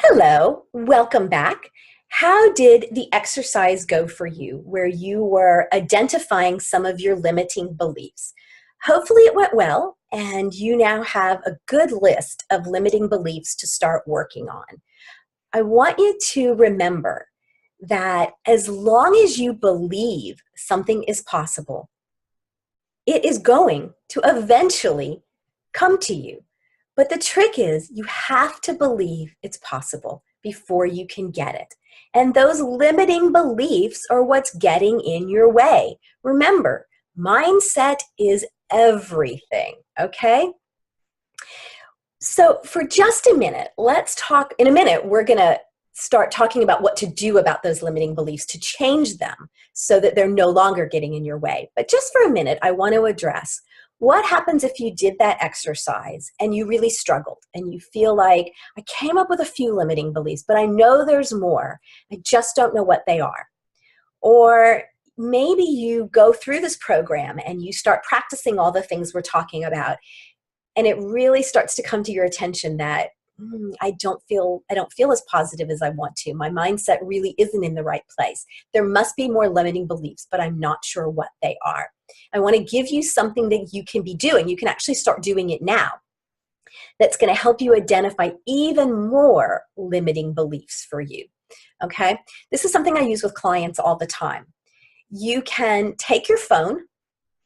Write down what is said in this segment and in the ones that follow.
Hello, welcome back. How did the exercise go for you where you were identifying some of your limiting beliefs? Hopefully it went well and you now have a good list of limiting beliefs to start working on. I want you to remember that as long as you believe something is possible, it is going to eventually come to you. But the trick is you have to believe it's possible before you can get it. And those limiting beliefs are what's getting in your way. Remember, mindset is everything, okay? So for just a minute, let's talk. In a minute, we're going to start talking about what to do about those limiting beliefs to change them so that they're no longer getting in your way. But just for a minute, I want to address what happens if you did that exercise and you really struggled and you feel like, I came up with a few limiting beliefs, but I know there's more. I just don't know what they are. Or maybe you go through this program and you start practicing all the things we're talking about, and it really starts to come to your attention that I don't feel as positive as I want to. My mindset really isn't in the right place. There must be more limiting beliefs, but I'm not sure what they are. I want to give you something that you can be doing. You can actually start doing it now. That's going to help you identify even more limiting beliefs for you. Okay? This is something I use with clients all the time. You can take your phone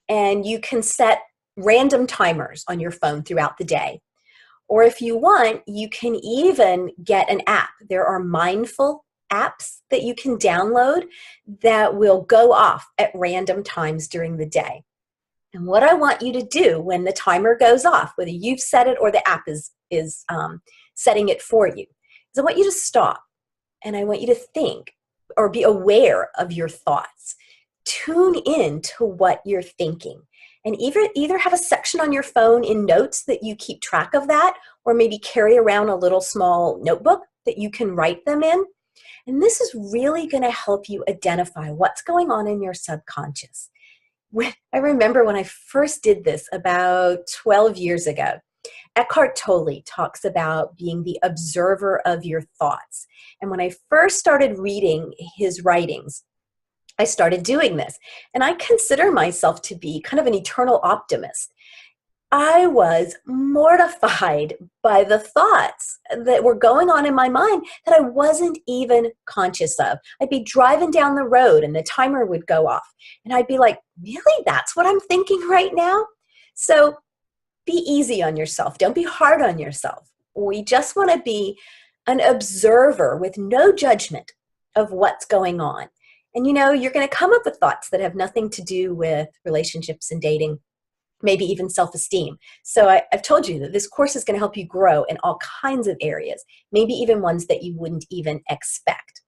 and you can set random timers on your phone throughout the day. Or if you want, you can even get an app. There are mindful apps that you can download that will go off at random times during the day. And what I want you to do when the timer goes off, whether you've set it or the app is setting it for you, is I want you to stop and I want you to think or be aware of your thoughts. Tune in to what you're thinking. And either have a section on your phone in notes that you keep track of that, or maybe carry around a little small notebook that you can write them in. And this is really going to help you identify what's going on in your subconscious. I remember when I first did this about 12 years ago, Eckhart Tolle talks about being the observer of your thoughts. And when I first started reading his writings, I started doing this. And I consider myself to be kind of an eternal optimist. I was mortified by the thoughts that were going on in my mind that I wasn't even conscious of. I'd be driving down the road and the timer would go off. And I'd be like, really? That's what I'm thinking right now? So be easy on yourself. Don't be hard on yourself. We just want to be an observer with no judgment of what's going on. And you're going to come up with thoughts that have nothing to do with relationships and dating, maybe even self-esteem. So I've told you that this course is going to help you grow in all kinds of areas, maybe even ones that you wouldn't even expect.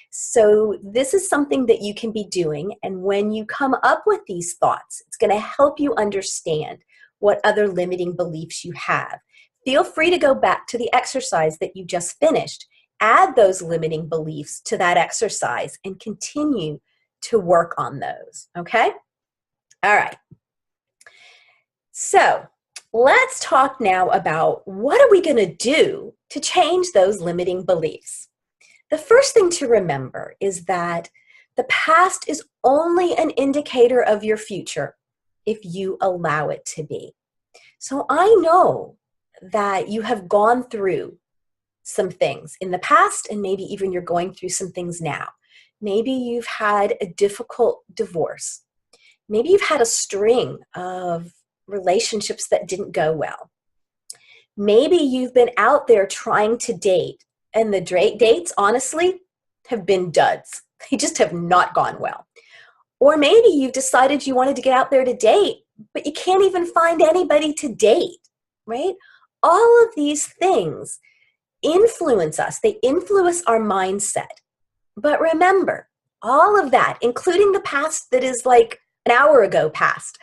So this is something that you can be doing. And when you come up with these thoughts, it's going to help you understand what other limiting beliefs you have. Feel free to go back to the exercise that you just finished. Add those limiting beliefs to that exercise and continue to work on those, okay? All right. So let's talk now about what are we going to do to change those limiting beliefs. The first thing to remember is that the past is only an indicator of your future if you allow it to be. So I know that you have gone through some things in the past, and maybe even you're going through some things now. Maybe you've had a difficult divorce. Maybe you've had a string of relationships that didn't go well. Maybe you've been out there trying to date, and the dates, honestly, have been duds. They just have not gone well. Or maybe you've decided you wanted to get out there to date, but you can't even find anybody to date, right? All of these things influence us. They influence our mindset. But remember, all of that, including the past that is like an hour ago past,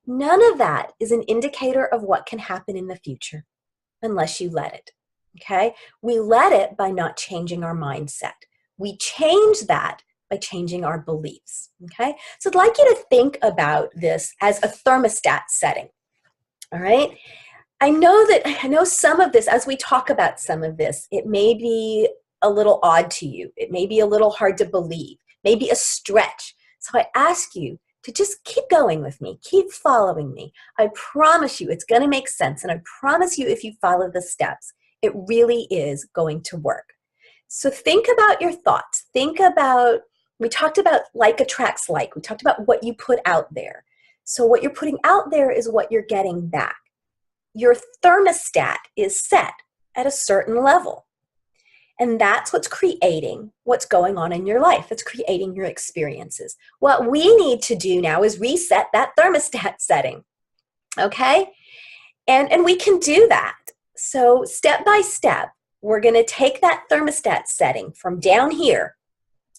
none of that is an indicator of what can happen in the future unless you let it, okay? We let it by not changing our mindset. We change that by changing our beliefs, okay? So I'd like you to think about this as a thermostat setting, all right? I know some of this, as we talk about some of this, it may be a little odd to you. It may be a little hard to believe, maybe a stretch. So I ask you to just keep going with me, keep following me. I promise you it's going to make sense. And I promise you, if you follow the steps, it really is going to work. So think about your thoughts. Think about, we talked about like attracts like. We talked about what you put out there. So what you're putting out there is what you're getting back. Your thermostat is set at a certain level. And that's what's creating what's going on in your life. It's creating your experiences. What we need to do now is reset that thermostat setting. Okay? And we can do that. So step by step, we're going to take that thermostat setting from down here,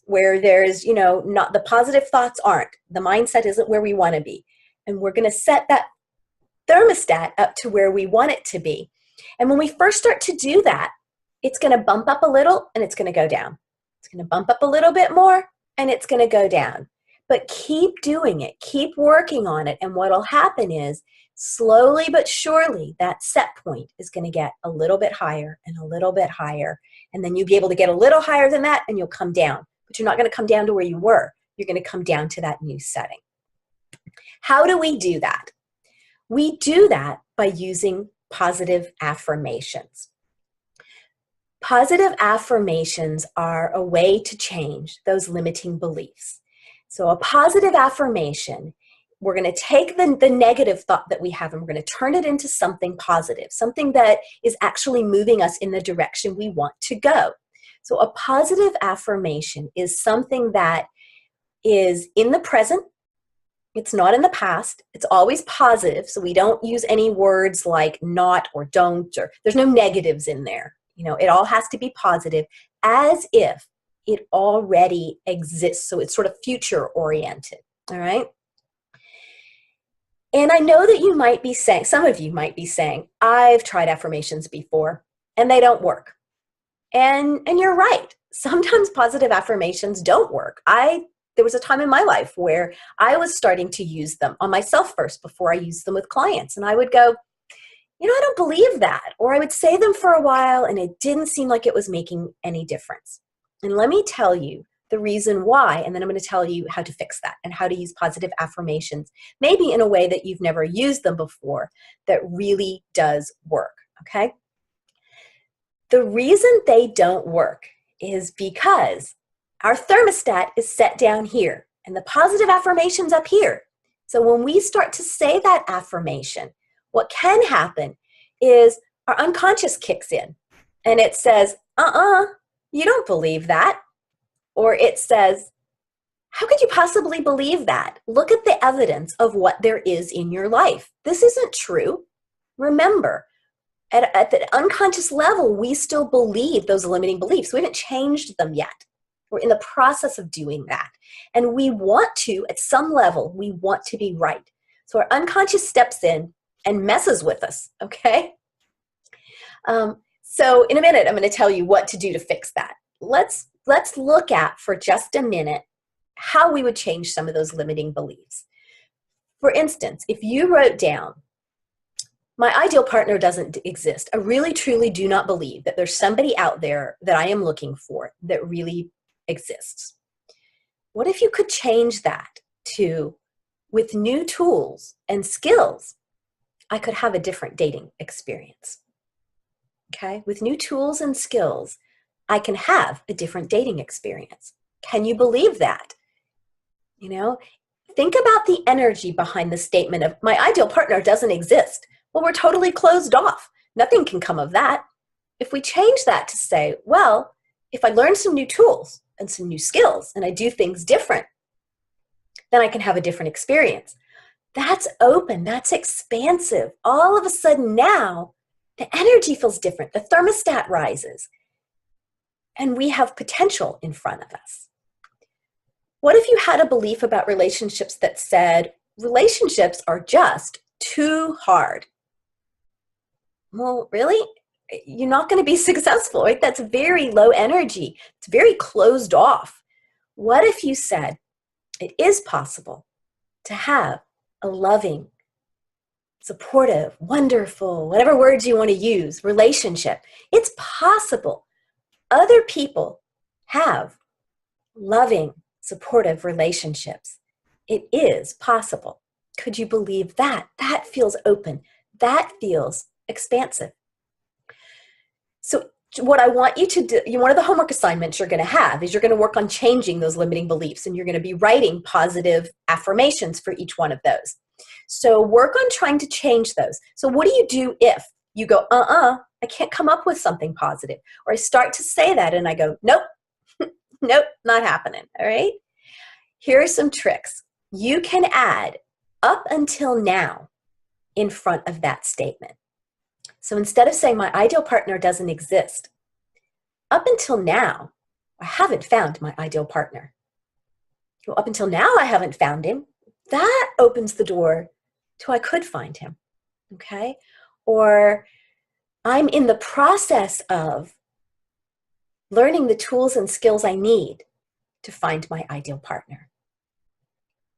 where there's, not the positive thoughts aren't, the mindset isn't where we want to be. And we're going to set that thermostat up to where we want it to be. And when we first start to do that, it's going to bump up a little and it's going to go down. It's going to bump up a little bit more and it's going to go down. But keep doing it. Keep working on it. And what will happen is, slowly but surely, that set point is going to get a little bit higher and a little bit higher. And then you'll be able to get a little higher than that and you'll come down. But you're not going to come down to where you were. You're going to come down to that new setting. How do we do that? We do that by using positive affirmations. Positive affirmations are a way to change those limiting beliefs. So a positive affirmation, we're going to take the negative thought that we have and we're going to turn it into something positive, something that is actually moving us in the direction we want to go. So a positive affirmation is something that is in the present. It's not in the past. It's always positive. So we don't use any words like not or don't, or there's no negatives in there. It all has to be positive, as if it already exists. So it's sort of future oriented. All right. And I know that you might be saying, some of you might be saying, I've tried affirmations before and they don't work. And you're right. Sometimes positive affirmations don't work. There was a time in my life where I was starting to use them on myself first before I used them with clients. And I would go, I don't believe that. Or I would say them for a while and it didn't seem like it was making any difference. And let me tell you the reason why, and then I'm going to tell you how to fix that and how to use positive affirmations, maybe in a way that you've never used them before, that really does work, okay? The reason they don't work is because our thermostat is set down here and the positive affirmation's up here. So when we start to say that affirmation, what can happen is our unconscious kicks in and it says, you don't believe that. Or it says, how could you possibly believe that? Look at the evidence of what there is in your life. This isn't true. Remember, at the unconscious level, we still believe those limiting beliefs. We haven't changed them yet. We're in the process of doing that. And we want to, at some level, we want to be right. So our unconscious steps in and messes with us, okay? So in a minute, I'm going to tell you what to do to fix that. Let's look at, for just a minute, how we would change some of those limiting beliefs. For instance, if you wrote down, my ideal partner doesn't exist. I really, truly do not believe that there's somebody out there that I am looking for that really exists. What if you could change that to, with new tools and skills, I could have a different dating experience. Okay? With new tools and skills, I can have a different dating experience. Can you believe that? Think about the energy behind the statement of, my ideal partner doesn't exist. Well, we're totally closed off. Nothing can come of that. If we change that to say, well, if I learn some new tools and some new skills and I do things different, then I can have a different experience. That's open, that's expansive. All of a sudden now, the energy feels different. The thermostat rises. And we have potential in front of us. What if you had a belief about relationships that said, relationships are just too hard? Well, really? You're not going to be successful, right? That's very low energy. It's very closed off. What if you said, it is possible to have a loving, supportive, wonderful, whatever words you want to use, relationship. It's possible other people have loving, supportive relationships. It is possible. Could you believe that? That feels open. That feels expansive. So what I want you to do, one of the homework assignments you're going to have is you're going to work on changing those limiting beliefs, and you're going to be writing positive affirmations for each one of those. So work on trying to change those. So what do you do if you go, I can't come up with something positive? Or I start to say that and I go, nope, nope, not happening. All right. Here are some tricks. You can add up until now in front of that statement. So instead of saying my ideal partner doesn't exist, up until now, I haven't found my ideal partner. Well, up until now, I haven't found him. That opens the door to I could find him, okay? Or I'm in the process of learning the tools and skills I need to find my ideal partner.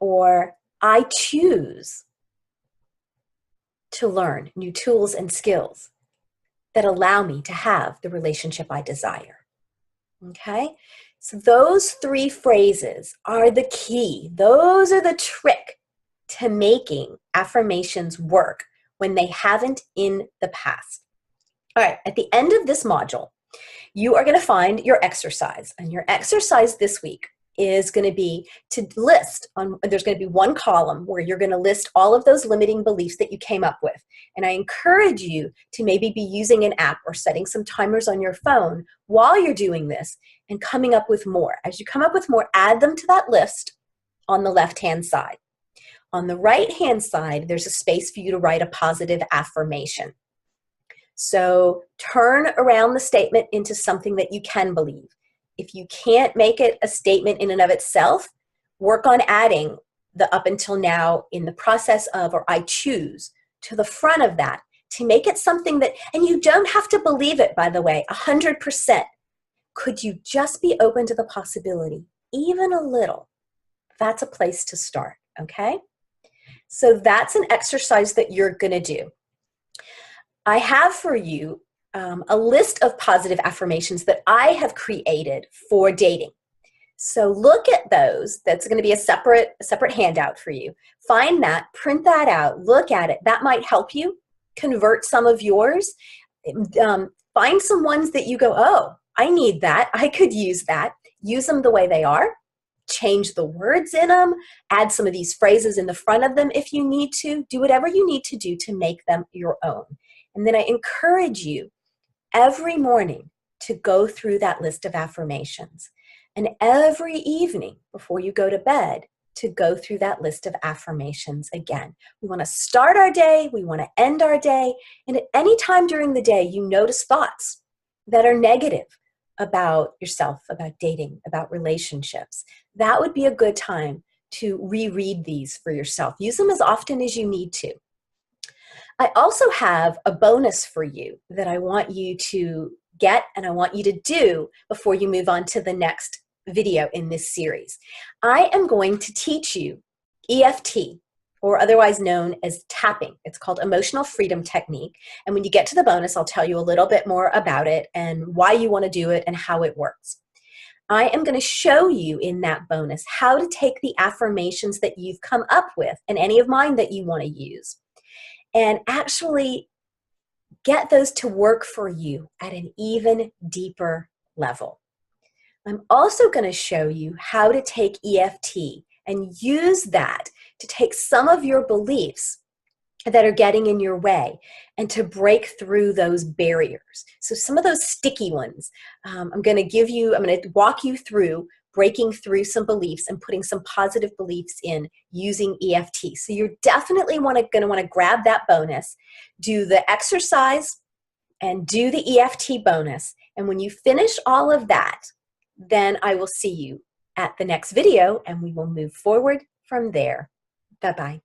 Or I choose to learn new tools and skills that allow me to have the relationship I desire. Okay? So those three phrases are the key. Those are the trick to making affirmations work when they haven't in the past. All right, at the end of this module, you are going to find your exercise. And your exercise this week is going to be to list on, there's going to be one column where you're going to list all of those limiting beliefs that you came up with. And I encourage you to maybe be using an app or setting some timers on your phone while you're doing this and coming up with more. As you come up with more, add them to that list on the left-hand side. On the right-hand side, there's a space for you to write a positive affirmation. So turn around the statement into something that you can believe. If you can't make it a statement in and of itself, work on adding the up until now, in the process of, or I choose, to the front of that to make it something that, and you don't have to believe it, by the way, 100%. Could you just be open to the possibility, even a little? That's a place to start, okay? So that's an exercise that you're going to do. I have for you a list of positive affirmations that I have created for dating. So look at those. That's going to be a separate handout for you. Find that, print that out, look at it. That might help you convert some of yours. Find some ones that you go, oh, I need that. I could use that. Use them the way they are. Change the words in them. Add some of these phrases in the front of them if you need to. Do whatever you need to do to make them your own. And then I encourage you every morning to go through that list of affirmations. And every evening before you go to bed, to go through that list of affirmations again. We want to start our day, we want to end our day, and at any time during the day you notice thoughts that are negative about yourself, about dating, about relationships, that would be a good time to reread these for yourself. Use them as often as you need to. I also have a bonus for you that I want you to get and I want you to do before you move on to the next video in this series. I am going to teach you EFT, or otherwise known as tapping. It's called Emotional Freedom Technique. And when you get to the bonus, I'll tell you a little bit more about it and why you want to do it and how it works. I am going to show you in that bonus how to take the affirmations that you've come up with and any of mine that you want to use and actually get those to work for you at an even deeper level. I'm also going to show you how to take EFT and use that to take some of your beliefs that are getting in your way and to break through those barriers. So some of those sticky ones, I'm going to walk you through breaking through some beliefs and putting some positive beliefs in using EFT. So you're definitely going to want to grab that bonus, do the exercise, and do the EFT bonus. And when you finish all of that, then I will see you at the next video and we will move forward from there. Bye-bye.